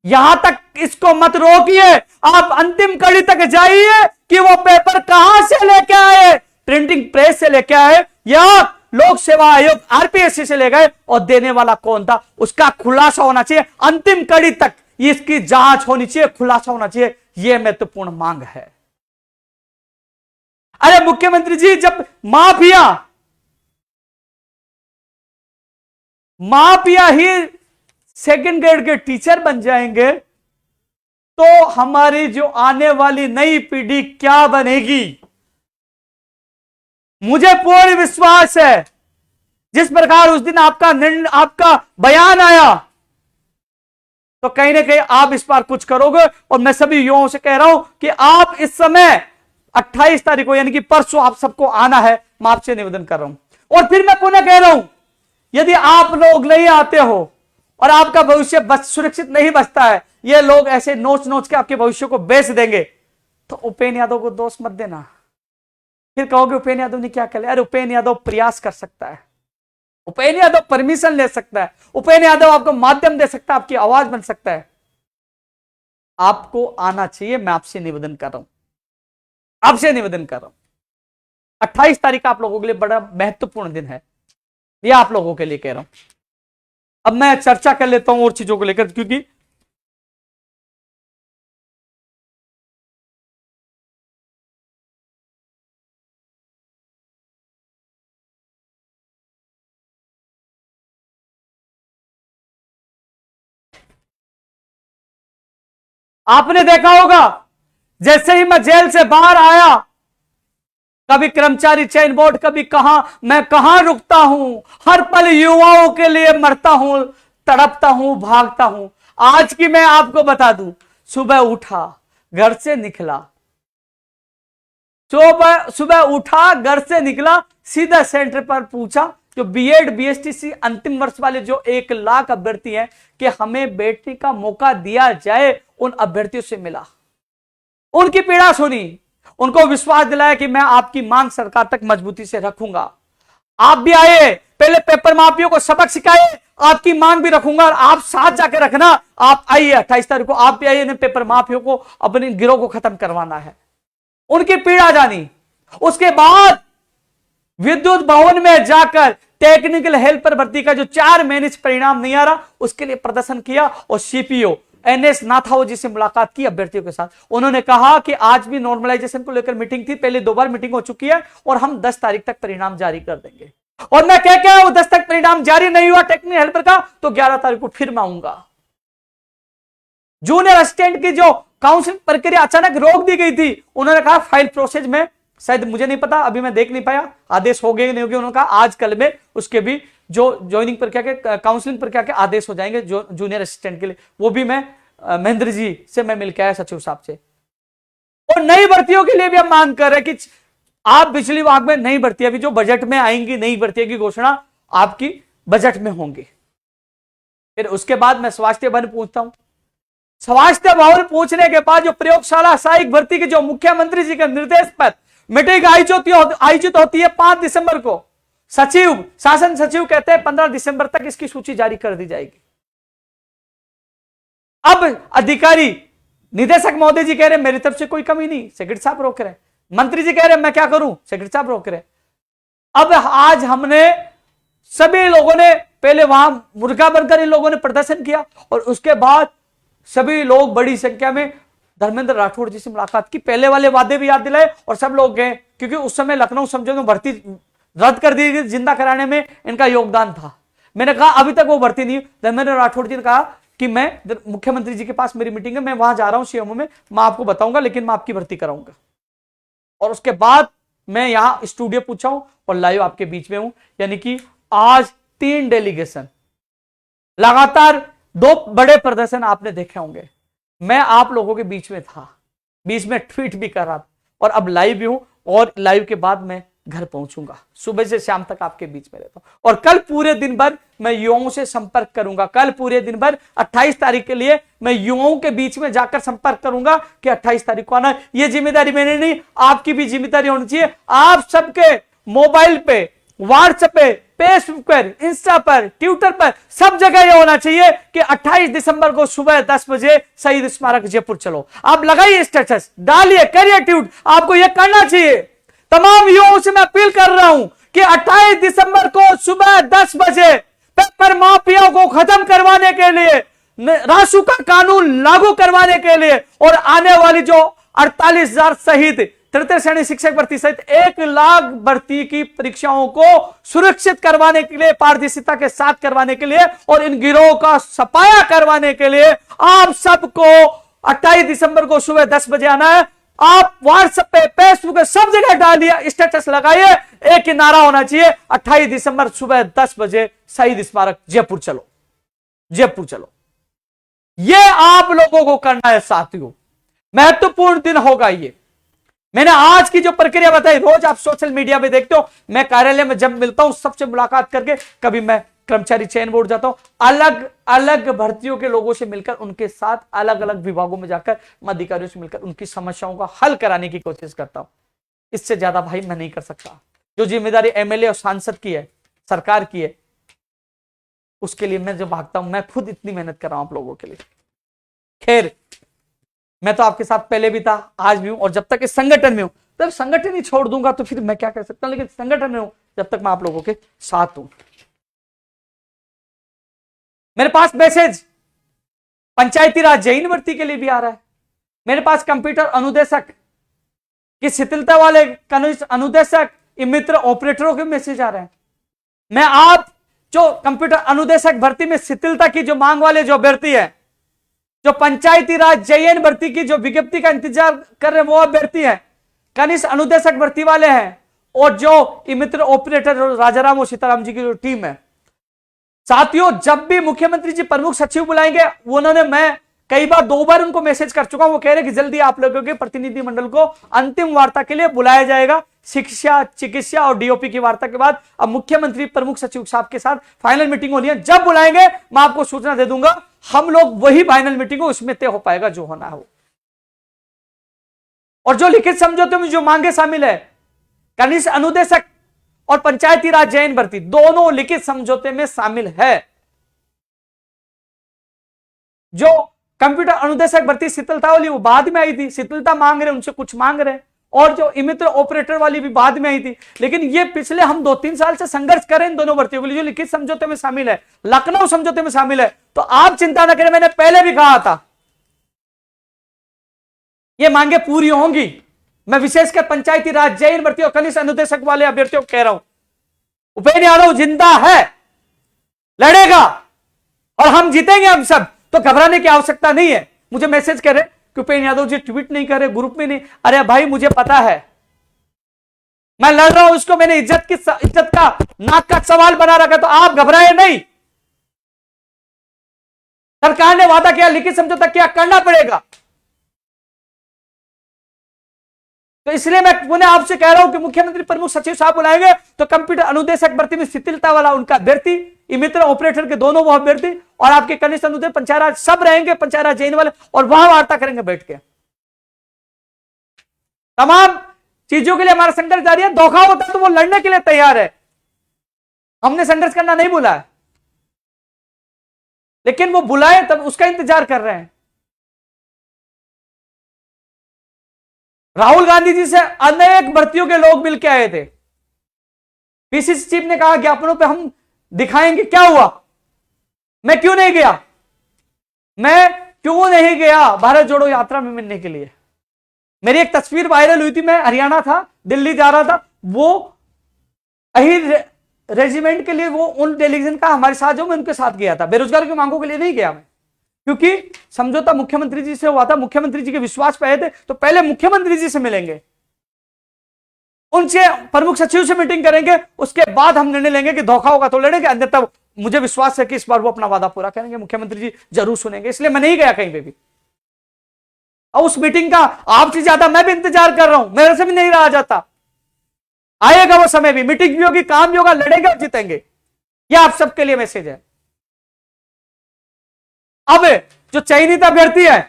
यहां तक इसको मत रोकिए, आप अंतिम कड़ी तक जाइए कि वो पेपर कहां से लेके आए, प्रिंटिंग प्रेस से लेके आए या लोक सेवा आयोग आरपीएससी से ले गए, और देने वाला कौन था उसका खुलासा होना चाहिए। अंतिम कड़ी तक इसकी जांच होनी चाहिए, खुलासा होना चाहिए, यह महत्वपूर्ण मांग है। अरे मुख्यमंत्री जी, जब माफिया ही सेकंड ग्रेड के टीचर बन जाएंगे तो हमारी जो आने वाली नई पीढ़ी क्या बनेगी। मुझे पूर्ण विश्वास है, जिस प्रकार उस दिन आपका बयान आया, तो कहीं ना कहीं आप इस बार कुछ करोगे। और मैं सभी युवाओं से कह रहा हूं कि आप इस समय 28 तारीख को यानी कि परसों आप सबको आना है, मैं आपसे निवेदन कर रहा हूं। और फिर मैं पुनः कह रहा हूं, यदि आप लोग नहीं आते हो और आपका भविष्य सुरक्षित नहीं बचता है, ये लोग ऐसे नोच नोच के आपके भविष्य को बेच देंगे, तो उपेंद्र यादव को दोष मत देना। फिर कहोगे उपेंद्र यादव ने क्या किया। अरे उपेंद्र यादव प्रयास कर सकता है, उपेंद्र यादव परमिशन ले सकता है, उपेंद्र यादव आपको माध्यम दे सकता है, आपकी आवाज बन सकता है। आपको आना चाहिए, मैं आपसे निवेदन कर रहा हूं, आपसे निवेदन कर रहा हूं। 28 तारीख आप लोगों के लिए बड़ा महत्वपूर्ण दिन है, ये आप लोगों के लिए कह रहा हूं। अब मैं चर्चा कर लेता हूं और चीजों को लेकर, क्योंकि आपने देखा होगा जैसे ही मैं जेल से बाहर आया, कभी कर्मचारी चयन बोर्ड, कभी कहां मैं कहां रुकता हूं, हर पल युवाओं के लिए मरता हूं, तड़पता हूं, भागता हूं। आज की मैं आपको बता दूं, सुबह उठा, घर से निकला, सुबह उठा, घर से निकला, सीधा सेंटर पर पूछा, जो बीएड बीएसटीसी अंतिम वर्ष वाले जो 1 लाख अभ्यर्थी हैं कि हमें बैठने का मौका दिया जाए, उन अभ्यर्थियों से मिला, उनकी पीड़ा सुनी, उनको विश्वास दिलाया कि मैं आपकी मांग सरकार तक मजबूती से रखूंगा। आप भी आए, पहले पेपर माफियों को सबक सिखाए, आपकी मांग भी रखूंगा और आप साथ जाके रखना। आप आइए 28 तारीख को, आप भी आइए, पेपर माफियों को, अपने गिरोह को खत्म करवाना है। उनकी पीड़ा जानी, उसके बाद विद्युत भवन में जाकर टेक्निकल हेल्पर भर्ती का जो 4 महीने से परिणाम नहीं आ रहा, उसके लिए प्रदर्शन किया और सीपीओ एनएस नाथाओ जी से मुलाकात की अभ्यर्थियों के साथ। उन्होंने कहा कि आज भी नॉर्मलाइजेशन को लेकर मीटिंग थी, पहले 2 बार मीटिंग हो चुकी है और हम 10 तारीख तक परिणाम जारी कर देंगे। और मैं क्या वो 10 तक परिणाम जारी नहीं हुआ टेक्निकल हेल्पर का, तो 11 तारीख को फिर मैं आऊंगा। जूनियर असिस्टेंट की जो काउंसलिंग प्रक्रिया अचानक रोक दी गई थी, उन्होंने कहा फाइल प्रोसेस में, शायद मुझे नहीं पता, अभी मैं देख नहीं पाया आदेश हो गए नहीं हो गए, उन्होंने कहा आज कल में उसके भी जो ज्वाइनिंग प्रक्रिया के काउंसलिंग प्रक्रिया के आदेश हो जाएंगे जो जूनियर असिस्टेंट के लिए। वो भी मैं महेंद्र जी से मैं मिलकर आया, सचिव साहब से। और नई भर्तियों के लिए भी हम मांग कर रहे हैं कि आप बिजली विभाग में नई भर्ती, अभी जो बजट में आएंगी नई भर्तियों की घोषणा आपकी बजट में होंगी। फिर उसके बाद मैं स्वास्थ्य भवन पूछता हूं, स्वास्थ्य भवन पूछने के बाद जो प्रयोगशाला सहायक भर्ती की जो मुख्यमंत्री जी के निर्देश पर मीटिंग आयोजित होती है 5 दिसंबर को, सचिव, शासन सचिव कहते हैं 15 दिसंबर तक इसकी सूची जारी कर दी जाएगी। अब अधिकारी निदेशक महोदय जी कह रहे मेरी तरफ से कोई कमी नहीं, सेक्रेटरी साहब रोक रहे, मंत्री जी कह रहे मैं क्या करूं, सेक्रेटरी साहब रोक रहे। अब आज हमने सभी लोगों ने पहले वहां मुर्गा बनकर इन लोगों ने प्रदर्शन किया और उसके बाद सभी लोग बड़ी संख्या में धर्मेंद्र राठौड़ जी से मुलाकात की, पहले वाले वादे भी याद दिलाए और सब लोग गए, क्योंकि उस समय लखनऊ समझौते में भर्ती रद्द कर दी गई, जिंदा कराने में इनका योगदान था। मैंने कहा अभी तक वो भर्ती नहीं। धर्मेंद्र राठौड़ जी ने कहा कि मैं मुख्यमंत्री जी के पास मेरी मीटिंग है, मैं वहां जा रहा हूं सीएमओ में, मैं आपको बताऊंगा, लेकिन मैं आपकी भर्ती कराऊंगा। और उसके बाद मैं यहां स्टूडियो पूछा हूं और लाइव आपके बीच में हूं। यानी कि आज 3 डेलीगेशन लगातार, 2 बड़े प्रदर्शन आपने देखे होंगे। मैं आप लोगों के बीच में था, बीच में ट्वीट भी कर रहा था और अब लाइव भी हूं और लाइव के बाद मैं घर पहुंचूंगा, सुबह से शाम तक आपके बीच में रहता हूं। और कल पूरे दिन भर मैं युवाओं से संपर्क करूंगा। कल पूरे दिन भर 28 तारीख के लिए मैं युवाओं के बीच में जाकर संपर्क करूंगा कि 28 तारीख को आना। यह जिम्मेदारी मैंने नहीं, आपकी भी जिम्मेदारी होनी चाहिए। आप सबके मोबाइल पे, व्हाट्सएप पे, फेसबुक पर, इंस्टा पर, ट्विटर पर, सब जगह यह होना चाहिए कि 28 दिसंबर को सुबह 10 बजे शहीद स्मारक जयपुर चलो। आप लगाइए स्टेटस, डालिए, करिए ट्वीट, आपको यह करना चाहिए। तमाम युवाओं से मैं अपील कर रहा हूं कि 28 दिसंबर को सुबह 10 बजे पेपर माफिया को खत्म करवाने के लिए, रासुका कानून लागू करवाने के लिए और आने वाली जो 48,000 शहीद तृतीय श्रेणी शिक्षक भर्ती सहित 1 लाख भर्ती की परीक्षाओं को सुरक्षित करवाने के लिए, पारदर्शिता के साथ करवाने के लिए और इन गिरोह का सफाया करवाने के लिए आप सबको 28 दिसंबर को सुबह 10 बजे आना है। आप व्हाट्सएप पे, फेसबुक पे, सब जगह डालिए, स्टेटस लगाइए, एक ही नारा होना चाहिए 28 दिसंबर सुबह 10 बजे शहीद स्मारक जयपुर चलो, जयपुर चलो। यह आप लोगों को करना है साथियों, महत्वपूर्ण दिन होगा ये। मैंने आज की जो प्रक्रिया बताई, रोज आप सोशल मीडिया पे देखते हो, मैं कार्यालय में जब मिलता हूं सबसे मुलाकात करके, कभी मैं कर्मचारी चयन बोर्ड जाता हूं, अलग अलग भर्तियों के लोगों से मिलकर, उनके साथ अलग अलग विभागों में जाकर, अधिकारियों से मिलकर उनकी समस्याओं का हल कराने की कोशिश करता हूं। इससे ज्यादा भाई मैं नहीं कर सकता। जो जिम्मेदारी एमएलए और सांसद की है, सरकार की है, उसके लिए मैं जो भागता हूं, मैं खुद इतनी मेहनत कर रहा हूं आप लोगों के लिए। खैर, मैं तो आपके साथ पहले भी था, आज भी हूं, और जब तक इस संगठन में हूं, तब संगठन ही छोड़ दूंगा तो फिर मैं क्या कर सकता हूं, लेकिन संगठन में हूं जब तक मैं आप लोगों के साथ हूं। मेरे पास मैसेज पंचायती राज जैन भर्ती के लिए भी आ रहा है। मेरे पास कंप्यूटर अनुदेशक की शिथिलता वाले कनिष्ठ अनुदेशक, मित्र ऑपरेटरों के मैसेज आ रहे हैं। मैं आप जो कंप्यूटर अनुदेशक भर्ती में शिथिलता की जो मांग वाले जो अभ्यर्थी है, जो पंचायती राज जैन भर्ती की जो विज्ञप्ति का इंतजार कर रहे हैं, वो अभ्यर्थी है, कनिष्ठ अनुदेशक भर्ती वाले हैं, और जो मित्र ऑपरेटर राजाराम और सीताराम जी की जो टीम है। साथियों, जब भी मुख्यमंत्री जी प्रमुख सचिव बुलाएंगे, उन्होंने, मैं कई बार 2 बार उनको मैसेज कर चुका हूं, वो कह रहे कि जल्दी आप लोगों के प्रतिनिधि मंडल को अंतिम वार्ता के लिए बुलाया जाएगा। शिक्षा, चिकित्सा और डीओपी की वार्ता के बाद अब मुख्यमंत्री प्रमुख सचिव साहब के साथ फाइनल मीटिंग होनी है। जब बुलाएंगे मैं आपको सूचना दे दूंगा, हम लोग वही फाइनल मीटिंग हो, उसमें तय हो पाएगा जो होना हो। और जो लिखित समझौते में जो मांगे शामिल है, कनिष्ठ अनुदेशक और पंचायती राज जैन भर्ती दोनों लिखित समझौते में शामिल है। जो कंप्यूटर अनुदेशक भर्ती शिथिलता वाली वो बाद में आई थी, शिथिलता मांग रहे, उनसे कुछ मांग रहे, और जो मित्र ऑपरेटर वाली भी बाद में आई थी। लेकिन ये पिछले हम 2-3 साल से संघर्ष करें इन दोनों भर्तियों के लिए, जो लिखित समझौते में शामिल है, लखनऊ समझौते में शामिल है। तो आप चिंता न करें, मैंने पहले भी कहा था ये मांगे पूरी होंगी। मैं विशेषकर पंचायती राज जैन भर्ती और कनिष्ठ अनुदेशक वाले अभ्यर्थियों को कह रहा हूं, उपेंद्र यादव जिंदा है, लड़ेगा और हम जीतेंगे हम सब, तो घबराने की आवश्यकता नहीं है। मुझे मैसेज कर रहे कि उपेंद्र यादव जी ट्वीट नहीं कर रहे, ग्रुप में नहीं। अरे भाई, मुझे पता है, मैं लड़ रहा हूं, उसको मैंने इज्जत का नाक का सवाल बना रखा, तो आप घबराए नहीं। सरकार ने वादा किया, लिखित समझौता किया, करना पड़ेगा। तो इसलिए मैं पुनः आपसे कह रहा हूं कि मुख्यमंत्री प्रमुख सचिव साहब बुलाएंगे तो कंप्यूटर अनुदेशक भर्ती में शिथिलता वाला उनका अभ्यर्थी, मित्र ऑपरेटर के दोनों वो अभ्यर्थी, और आपके कनिष्ठ अनुदेशक पंचायत राज सब रहेंगे, पंचायत राज जैन वाले, और वहां वार्ता करेंगे बैठ के। तमाम चीजों के लिए हमारा संघर्ष जारी है। धोखा होता है तो वो लड़ने के लिए तैयार है, हमने संघर्ष करना नहीं बोला है, लेकिन वो बुलाए तब उसका इंतजार कर रहे हैं। राहुल गांधी जी से अनेक भर्तियों के लोग मिलकर आए थे। पीसीसी चीफ ने कहा ज्ञापनों पे हम दिखाएंगे क्या हुआ। मैं क्यों नहीं गया, मैं क्यों नहीं गया भारत जोड़ो यात्रा में मिलने के लिए। मेरी एक तस्वीर वायरल हुई थी, मैं हरियाणा था, दिल्ली जा रहा था, वो अहिर रेजिमेंट के लिए, वो उन डेलीगेशन का हमारे साथ जो, मैं उनके साथ गया था। बेरोजगार की मांगों के लिए नहीं गया मैं, क्योंकि समझौता मुख्यमंत्री जी से हुआ था, मुख्यमंत्री जी के विश्वास पे आए थे, तो पहले मुख्यमंत्री जी से मिलेंगे, उनसे प्रमुख सचिव से मीटिंग करेंगे, उसके बाद हम निर्णय लेंगे कि धोखा होगा तो लड़ेंगे, अन्यथा मुझे विश्वास है कि इस बार वो अपना वादा पूरा करेंगे, मुख्यमंत्री जी जरूर सुनेंगे। इसलिए मैं नहीं गया कहीं पे भी। और उस मीटिंग का आपसे ज्यादा मैं भी इंतजार कर रहा हूं, मेरे से भी नहीं रहा जाता। आएगा वो समय भी, मीटिंग भी होगी, काम भी होगा, लड़ेंगे और जीतेंगे। यह आप सबके लिए मैसेज है। अब जो चयनित अभ्यर्थी है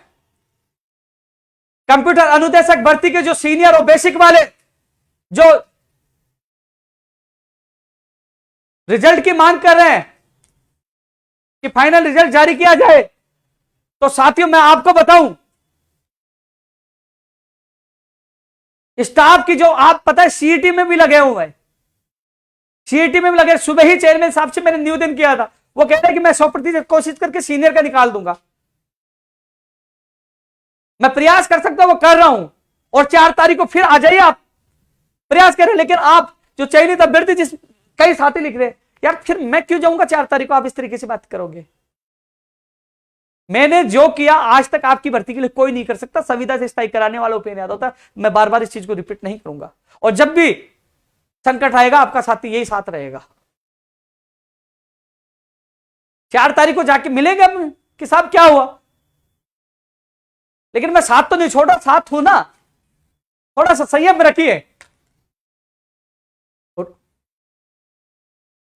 कंप्यूटर अनुदेशक भर्ती के, जो सीनियर और बेसिक वाले जो रिजल्ट की मांग कर रहे हैं कि फाइनल रिजल्ट जारी किया जाए, तो साथियों मैं आपको बताऊं, स्टाफ की जो, आप पता है सीईटी में भी लगे हुए हैं, सीईटी में भी लगे। सुबह ही चेयरमैन साहब से मैंने निवेदन किया था, वो कहते हैं कि मैं 100% कोशिश करके सीनियर का निकाल दूंगा। मैं प्रयास कर सकता हूं, वो कर रहा हूं, और 4 तारीख को फिर आ जाइए, आप प्रयास करें। लेकिन आप जो चयनित अभ्यर्थी, जिस कई साथी लिख रहे हैं, यार फिर मैं क्यों जाऊंगा 4 तारीख को, आप इस तरीके से बात करोगे। मैंने जो किया आज तक आपकी भर्ती के लिए कोई नहीं कर सकता, संविदा से स्थायी कराने वालों पर याद होता। मैं बार बार इस चीज को रिपीट नहीं करूंगा, और जब भी संकट आएगा आपका साथी यही साथ रहेगा। 4 तारीख को जाके मिलेंगे हम कि साहब क्या हुआ, लेकिन मैं साथ तो नहीं छोड़ा, साथ हूं ना, थोड़ा सा संयम रखिए।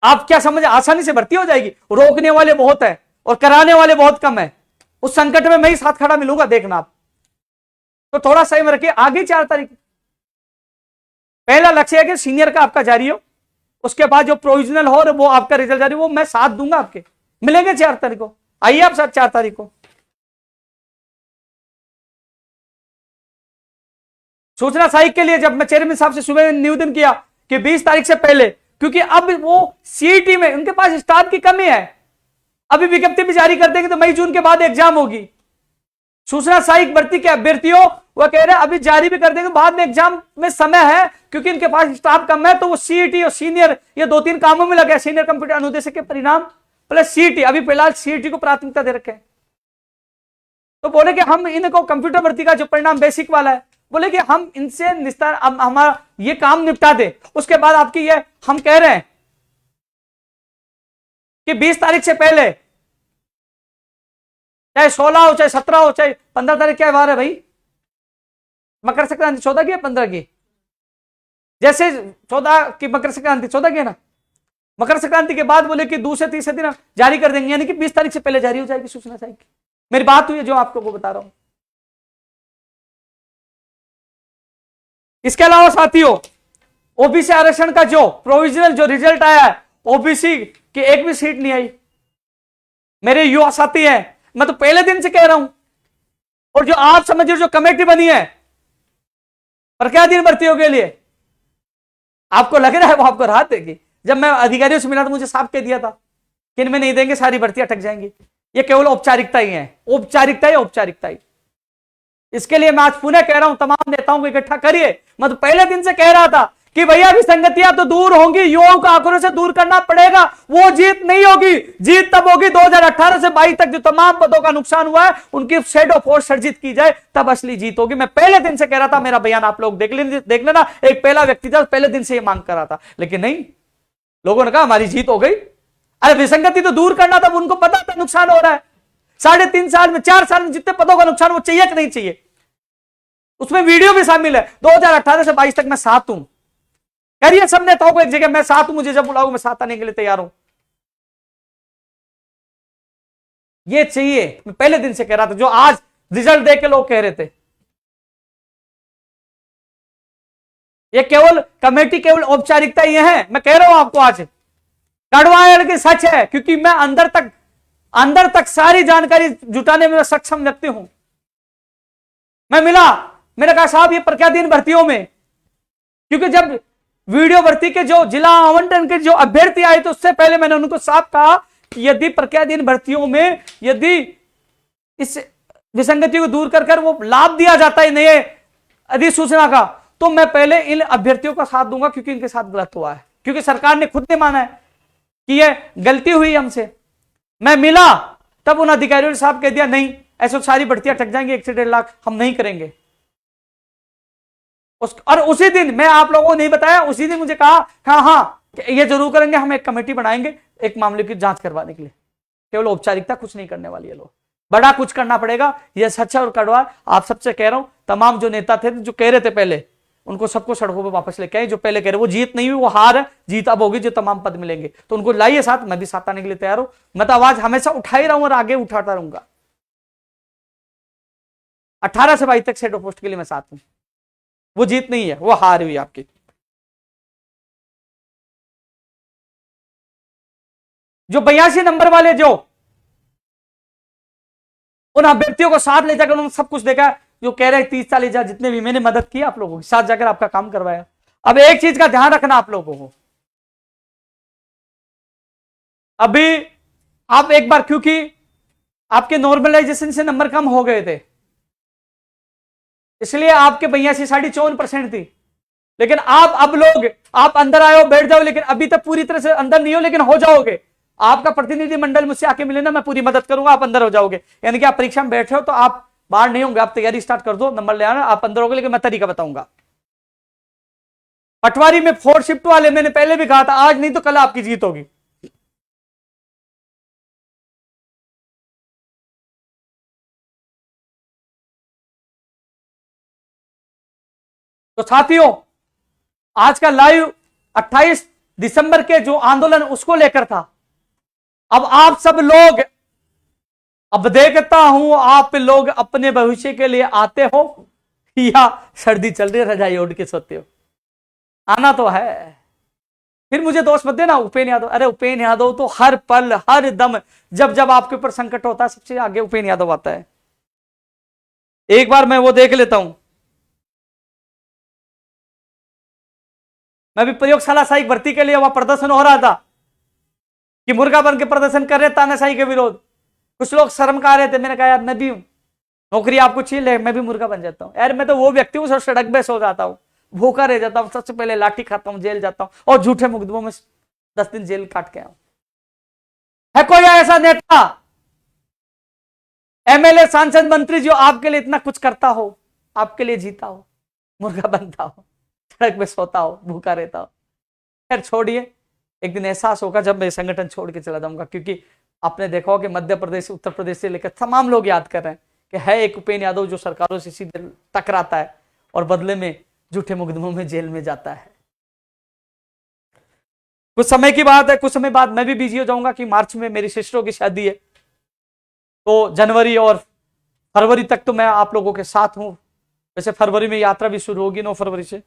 आप क्या समझ, आसानी से भर्ती हो जाएगी, रोकने वाले बहुत है और कराने वाले बहुत कम है। उस संकट में मैं ही साथ खड़ा मिलूंगा, देखना आप। तो थोड़ा संयम रखिए। आगे 4 तारीख पहला लक्ष्य है कि सीनियर का आपका जारी हो, उसके बाद जो प्रोविजनल हो वो आपका रिजल्ट जारी, वो मैं साथ दूंगा आपके। मिलेंगे 4 तारीख को, आइए आप साथ 4 तारीख को। सूचना सहायक के लिए जब मैं चेयरमैन साहब से सुबह निवेदन किया कि 20 तारीख से पहले, क्योंकि अब वो सीईटी में उनके पास स्टाफ की कमी है, अभी विज्ञप्ति भी जारी कर देंगे तो मई जून के बाद एग्जाम होगी। सूचना सहायक भर्ती के अभ्यर्थियों, वो कह रहे हैं अभी जारी भी कर देंगे, बाद में एग्जाम में समय है, क्योंकि इनके पास स्टाफ कम है, तो वो सीईटी और सीनियर ये 2-3 कामों में लगे, सीनियर कंप्यूटर अनुदेशक के परिणाम प्लस सीईटी। अभी फिलहाल सीईटी को प्राथमिकता दे रखे हैं। तो बोले कि हम इनको कंप्यूटर भर्ती का जो परिणाम बेसिक वाला है, बोले कि हम इनसे निस्तार, हमारा ये काम निपटा दे, उसके बाद आपकी ये, हम कह रहे हैं कि 20 तारीख से पहले, चाहे 16 हो, चाहे 17 हो, चाहे 15 तारीख, क्या वार है भाई, मकर संक्रांति 14 की है 15 की, जैसे 14 की मकर संक्रांति 14 की है ना, मकर संक्रांति के बाद बोले कि दूसरे तीसरे दिन जारी कर देंगे, यानी कि 20 तारीख से पहले जारी हो जाएगी सूचना चाहिए। मेरी बात हुई है जो आपको वो बता रहा हूं। इसके अलावा साथियों, ओबीसी आरक्षण का जो प्रोविजनल जो रिजल्ट आया है, ओबीसी की एक भी सीट नहीं आई। मेरे युवा साथी हैं, मैं तो पहले दिन से कह रहा हूं, और जो आप समझ रहे, जो कमेटी बनी है प्रज्ञाधीन भर्तियों के लिए, आपको लग रहा है वो आपको राहत देगी। जब मैं अधिकारियों से मिला तो मुझे साफ कह दिया था कि इनमें नहीं देंगे, सारी भर्तियां अटक जाएंगी, ये केवल औपचारिकता ही है, औपचारिकता ही औपचारिकता ही। इसके लिए मैं आज पुनः कह रहा हूं, तमाम नेताओं को इकट्ठा करिए। मैं तो पहले दिन से कह रहा था कि भैया विसंगतियां तो दूर होंगी, युवाओं को आंकड़ों से दूर करना पड़ेगा, वो जीत नहीं होगी। जीत तब होगी 2018 से 22 तक जो तमाम पदों का नुकसान हुआ है उनकी शैडो फोर्स सर्जित की जाए, तब असली जीत होगी। मैं पहले दिन से कह रहा था, मेरा बयान आप लोग देख लेना, एक पहला व्यक्ति था पहले दिन से ये मांग कर रहा था, लेकिन नहीं, लोगों ने कहा हमारी जीत हो गई। अरे विसंगति तो दूर करना था, उनको पता था नुकसान हो रहा है। 3.5 साल में, 4 साल में जितने पदों का नुकसान वो चाहिए कि नहीं चाहिए, उसमें वीडियो भी शामिल है। 2018 से 22 तक मैं साथ हूं, करिए सब नेताओं को एक जगह, मैं साथ हूं, मुझे जब बुलाओ मैं साथ आने के लिए तैयार हूं। ये चाहिए, मैं पहले दिन से कह रहा था, जो आज रिजल्ट देख के लोग कह रहे थे ये केवल कमेटी, केवल औपचारिकता ही है। मैं कह रहा हूं आपको आज कड़वा है लेकिन सच है, क्योंकि मैं अंदर तक सारी जानकारी जुटाने में सक्षम व्यक्ति हूं। मैं मिला, मैंने कहा साहब ये प्रज्ञाधीन भर्तियों में, क्योंकि जब वीडियो भर्ती के जो जिला आवंटन के जो अभ्यर्थी आए तो उससे पहले मैंने उनको साफ कहा कि यदि प्रक्रियाधीन भर्तियों में यदि इस विसंगति को दूर कर वो लाभ दिया जाता है नए अधिसूचना का, तो मैं पहले इन अभ्यर्थियों का साथ दूंगा, क्योंकि इनके साथ गलत हुआ है, क्योंकि सरकार ने खुद ने माना है कि यह गलती हुई हमसे। मैं मिला तब उन अधिकारियों ने साहब कह दिया नहीं, ऐसे सारी भर्तियां ठक जाएंगी, 1 से 1.5 लाख हम नहीं करेंगे। और उसी दिन मैं आप लोगों को नहीं बताया, उसी दिन मुझे कहा हाँ हाँ ये जरूर करेंगे, हम एक कमेटी बनाएंगे एक मामले की जांच करवाने के लिए। केवल औपचारिकता, कुछ नहीं करने वाली है लोग, बड़ा कुछ करना पड़ेगा। यह सच है और कड़वा, आप सबसे कह रहा हूं, तमाम जो नेता थे जो कह रहे थे पहले, उनको सबको सड़कों पे वापस लेके आए। जो पहले कह रहे वो जीत नहीं हुई, वो हार है, जीत अब होगी, जो तमाम पद मिलेंगे तो उनको लाइए साथ, मैं भी साथ आने के लिए तैयार हूं। मैं तो आवाज हमेशा उठा ही रहा हूं और आगे उठाता रहूंगा। 18 से 22 तक सेट ऑफ पोस्ट के लिए मैं साथ हूं, वो जीत नहीं है, वो हार हुई आपकी। जो 82 नंबर वाले जो उन अभ्यर्थियों को साथ ले जाकर उन्होंने सब कुछ देखा, जो कह रहे 30-40 हजार जितने भी मैंने मदद की आप लोगों के साथ जाकर आपका काम करवाया। अब एक चीज का ध्यान रखना आप लोगों को, अभी आप एक बार, क्योंकि आपके नॉर्मलाइजेशन से नंबर कम हो गए थे, इसलिए आपके 82-54% थी। लेकिन आप अब लोग, आप अंदर आए हो, बैठ जाओ, लेकिन अभी तक पूरी तरह से अंदर नहीं हो, लेकिन हो जाओगे। आपका प्रतिनिधि मंडल मुझसे आके मिले ना, मैं पूरी मदद करूंगा, आप अंदर हो जाओगे। यानी कि आप परीक्षा में बैठे हो तो आप बाहर नहीं होंगे, आप तैयारी स्टार्ट कर दो, नंबर ले आना, आप अंदर होगे, लेकिन मैं तरीका बताऊंगा। पटवारी में 4 शिफ्ट वाले मैंने पहले भी कहा था, आज नहीं तो कल आपकी जीत होगी। तो साथियों, आज का लाइव 28 दिसंबर के जो आंदोलन उसको लेकर था। अब आप सब लोग, अब देखता हूं आप लोग अपने भविष्य के लिए आते हो या सर्दी चल रही है रजाई ओढ़ के सोते हो। आना तो है। फिर मुझे दोष मत देना उपेंद्र यादव, अरे उपेंद्र यादव तो हर पल हर दम, जब जब आपके ऊपर संकट होता है सबसे आगे उपेंद्र यादव आता है। एक बार मैं वो देख लेता हूं। मैं भी प्रयोगशाला सहायक भर्ती के लिए वहां प्रदर्शन हो रहा था कि मुर्गा बन के प्रदर्शन कर रहे तानाशाही के विरोध। कुछ लोग शर्म का रहे थे, मैंने कहा यार मैं भी हूं, नौकरी आपको छीन ले, मैं भी मुर्गा बन जाता हूं। यार मैं तो वो व्यक्ति हूं सड़क पे सो जाता हूं, भूखा रह जाता हूं, सबसे पहले लाठी खाता हूं, जेल जाता हूं और झूठे मुकदमों में 10 दिन जेल काट के आऊं। है कोई ऐसा नेता, एमएलए, सांसद, मंत्री जो आपके लिए इतना कुछ करता हो, आपके लिए जीता हो, मुर्गा बनता हो, सड़क पे सोता हो, भूखा रहता हो? खैर छोड़िए, एक दिन एहसास होगा जब मैं संगठन छोड़ के चला जाऊंगा, क्योंकि आपने देखा हो कि मध्य प्रदेश, उत्तर प्रदेश से लेकर तमाम लोग याद कर रहे हैं कि है एक उपेंद्र यादव जो सरकारों से सीधे टकराता है और बदले में झूठे मुकदमों में जेल में जाता है। कुछ समय की बात है, कुछ समय बाद मैं भी बिजी हो जाऊंगा कि मार्च में मेरी सिस्टरों की शादी है, तो जनवरी और फरवरी तक तो मैं आप लोगों के साथ हूं। वैसे फरवरी में यात्रा भी शुरू होगी, 9 फरवरी से।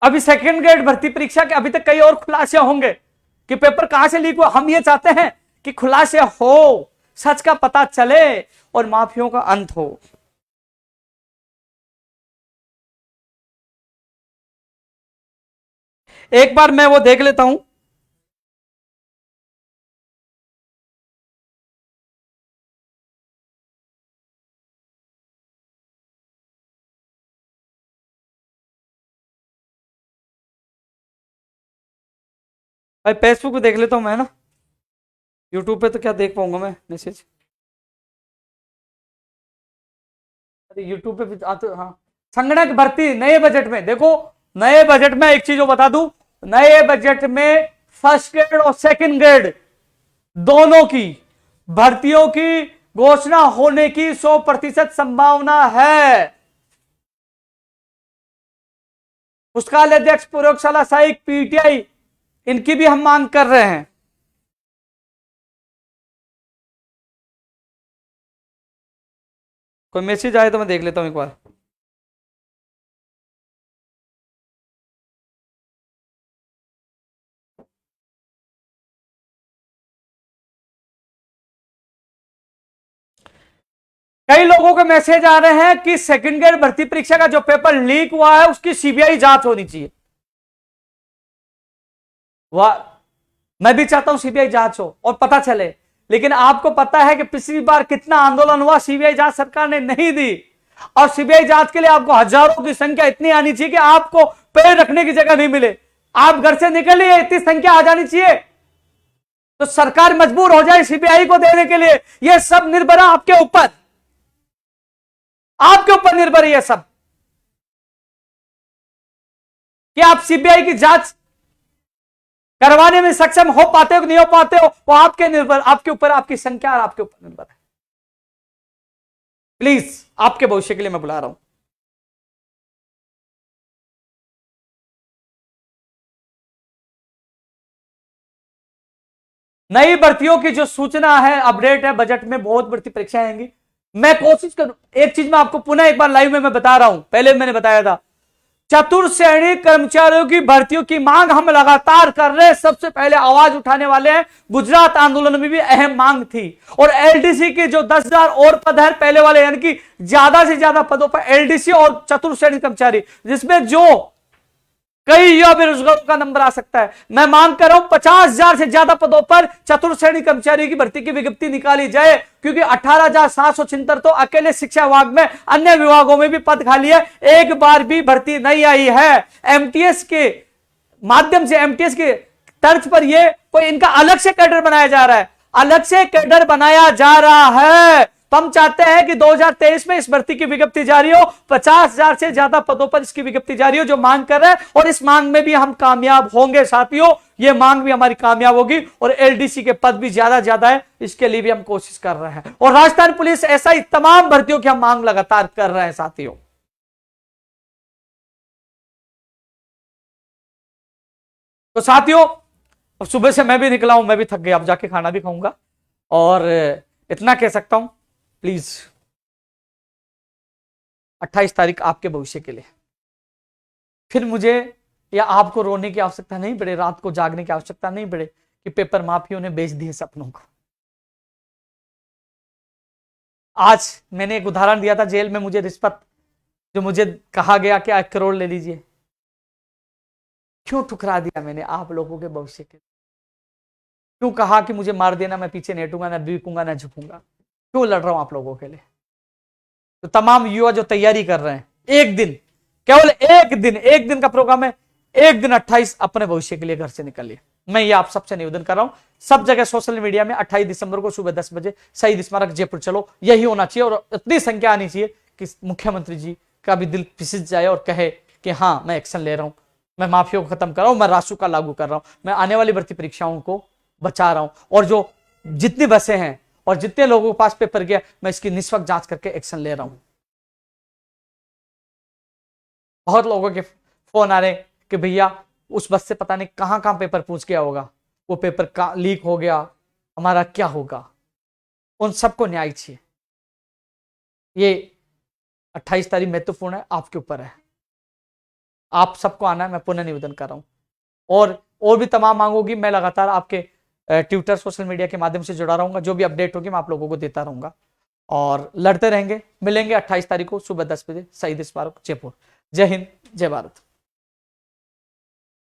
अभी सेकंड ग्रेड भर्ती परीक्षा के अभी तक कई और खुलासे होंगे कि पेपर कहां से लीक हुआ। हम ये चाहते हैं कि खुलासे हो, सच का पता चले और माफियों का अंत हो। एक बार मैं वो देख लेता हूं। भाई फेसबुक पे देख लेता हूं मैं ना, यूट्यूब पे तो क्या देख पाऊंगा मैं मैसेज। अरे यूट्यूब पे भी आते, हाँ। संगणक भर्ती नए बजट में देखो, नए बजट में एक चीज बता दूं, नए बजट में फर्स्ट ग्रेड और सेकंड ग्रेड दोनों की भर्तियों की घोषणा होने की 100% संभावना है। पुस्तकालय अध्यक्ष, प्रयोगशाला सहायक, पीटीआई, इनकी भी हम मांग कर रहे हैं। कोई मैसेज आए तो मैं देख लेता हूं एक बार। कई लोगों के मैसेज आ रहे हैं कि सेकंड ग्रेड भर्ती परीक्षा का जो पेपर लीक हुआ है उसकी सीबीआई जांच होनी चाहिए। वाह, मैं भी चाहता हूं सीबीआई जांच हो और पता चले, लेकिन आपको पता है कि पिछली बार कितना आंदोलन हुआ, सीबीआई जांच सरकार ने नहीं दी। और सीबीआई जांच के लिए आपको हजारों की संख्या इतनी आनी चाहिए कि आपको पैर रखने की जगह नहीं मिले, आप घर से निकलिए इतनी संख्या आ जानी चाहिए, तो सरकार मजबूर हो जाए सीबीआई को देने के लिए। यह सब निर्भर है आपके ऊपर, आपके ऊपर निर्भर है यह सब, कि आप सीबीआई की जांच करवाने में सक्षम हो पाते हो कि नहीं हो पाते हो, वो आपके ऊपर, आपकी संख्या और आपके ऊपर निर्भर है। प्लीज, आपके भविष्य के लिए मैं बुला रहा हूं। नई भर्तियों की जो सूचना है, अपडेट है, बजट में बहुत भर्ती परीक्षाएं आएंगी। मैं कोशिश करूं, एक चीज मैं आपको पुनः एक बार लाइव में मैं बता रहा हूं, पहले मैंने बताया था, चतुर्श्रेणी कर्मचारियों की भर्तियों की मांग हम लगातार कर रहे हैं। सबसे पहले आवाज उठाने वाले हैं, गुजरात आंदोलन में भी अहम मांग थी। और एलडीसी के जो 10,000 और पद है पहले वाले, यानी कि ज्यादा से ज्यादा पदों पर एलडीसी और चतुर्श्रेणी कर्मचारी, जिसमें जो कई युवा बेरोजगारों का नंबर आ सकता है। मैं मांग कर रहा हूं 50,000 से ज्यादा पदों पर चतुर्श्रेणी कर्मचारी की भर्ती की विज्ञप्ति निकाली जाए, क्योंकि 18,776 तो अकेले शिक्षा विभाग में, अन्य विभागों में भी पद खाली है, एक बार भी भर्ती नहीं आई है। एमटीएस के माध्यम से, एमटीएस के तर्ज पर यह कोई इनका अलग से कैडर बनाया जा रहा है, अलग से कैडर बनाया जा रहा है। तो हम चाहते हैं कि 2023 में इस भर्ती की विज्ञप्ति जारी हो, 50,000 से ज्यादा पदों पर इसकी विज्ञप्ति जारी हो, जो मांग कर रहे हैं, और इस मांग में भी हम कामयाब होंगे साथियों, ये मांग भी हमारी कामयाब होगी। और एलडीसी के पद भी ज्यादा है, इसके लिए भी हम कोशिश कर रहे हैं। और राजस्थान पुलिस, ऐसा ही तमाम भर्तियों की हम मांग लगातार कर रहे हैं साथियों। तो साथियों, सुबह से मैं भी निकला हूं, मैं भी थक गया, अब जाके खाना भी खाऊंगा। और इतना कह सकता हूं, प्लीज 28 तारीख आपके भविष्य के लिए, फिर मुझे या आपको रोने की आवश्यकता नहीं पड़े, रात को जागने की आवश्यकता नहीं पड़े कि पेपर माफियों ने बेच दिए सपनों को। आज मैंने एक उदाहरण दिया था, जेल में मुझे रिश्वत, जो मुझे कहा गया कि 1 करोड़ ले लीजिए, क्यों ठुकरा दिया मैंने आप लोगों के भविष्य के लिए? क्यों कहा कि मुझे मार देना, मैं पीछे नहीं हटूंगा, ना बिकूंगा, ना झुकूंगा? क्यों लड़ रहा हूं आप लोगों के लिए? तो तमाम युवा जो तैयारी कर रहे हैं, एक दिन, केवल एक दिन का प्रोग्राम है, एक दिन 28 अपने भविष्य के लिए घर से निकलिए। मैं ये आप सबसे निवेदन कर रहा हूं, सब जगह सोशल मीडिया में 28 दिसंबर को सुबह 10 बजे शहीद स्मारक जयपुर चलो, यही होना चाहिए। और इतनी संख्या आनी चाहिए कि मुख्यमंत्री जी का भी दिल फिसक जाए और कहे कि हाँ, मैं एक्शन ले रहा हूं, मैं माफियों को खत्म कर रहा हूं, मैं रासुका लागू कर रहा हूं, मैं आने वाली भर्ती परीक्षाओं को बचा रहा हूं। और जो जितनी बसें हैं और जितने लोगों के पास पेपर गया, मैं इसकी निष्पक्ष जांच करके एक्शन ले रहा हूं। बहुत लोगों के फोन आ रहे कि भैया उस बस से पता नहीं कहां कहां पेपर पूछ गया होगा, वो पेपर का लीक हो गया, हमारा क्या होगा? उन सबको न्याय चाहिए। ये 28 तारीख महत्वपूर्ण है, आपके ऊपर है, आप सबको आना है, मैं पुनः निवेदन कर रहा हूं। और भी तमाम मांग होगी, मैं लगातार आपके ट्विटर, सोशल मीडिया के माध्यम से जुड़ा रहूंगा, जो भी अपडेट होगी मैं आप लोगों को देता रहूंगा। और लड़ते रहेंगे, मिलेंगे 28 तारीख को सुबह 10 बजे शहीद स्मारक जयपुर। जय हिंद, जय भारत।